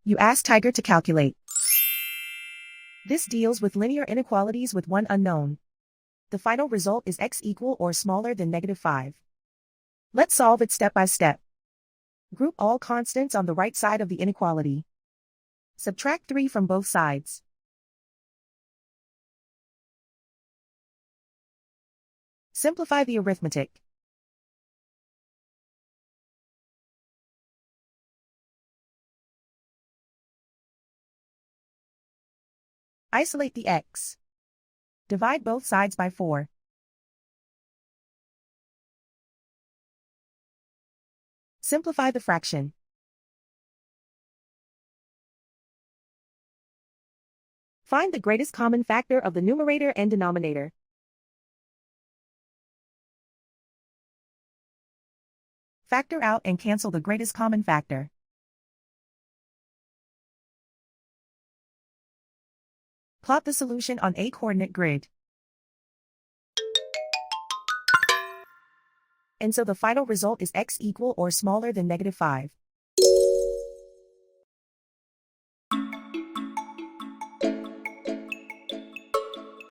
You ask Tiger to calculate. This deals with linear inequalities with one unknown. The final result is x equal or smaller than -5. Let's solve it step by step. Group all constants on the right side of the inequality. Subtract 3 from both sides. Simplify the arithmetic. Isolate the x. Divide both sides by 4. Simplify the fraction. Find the greatest common factor of the numerator and denominator. Factor out and cancel the greatest common factor. Plot the solution on a coordinate grid. And so the final result is x equal or smaller than -5.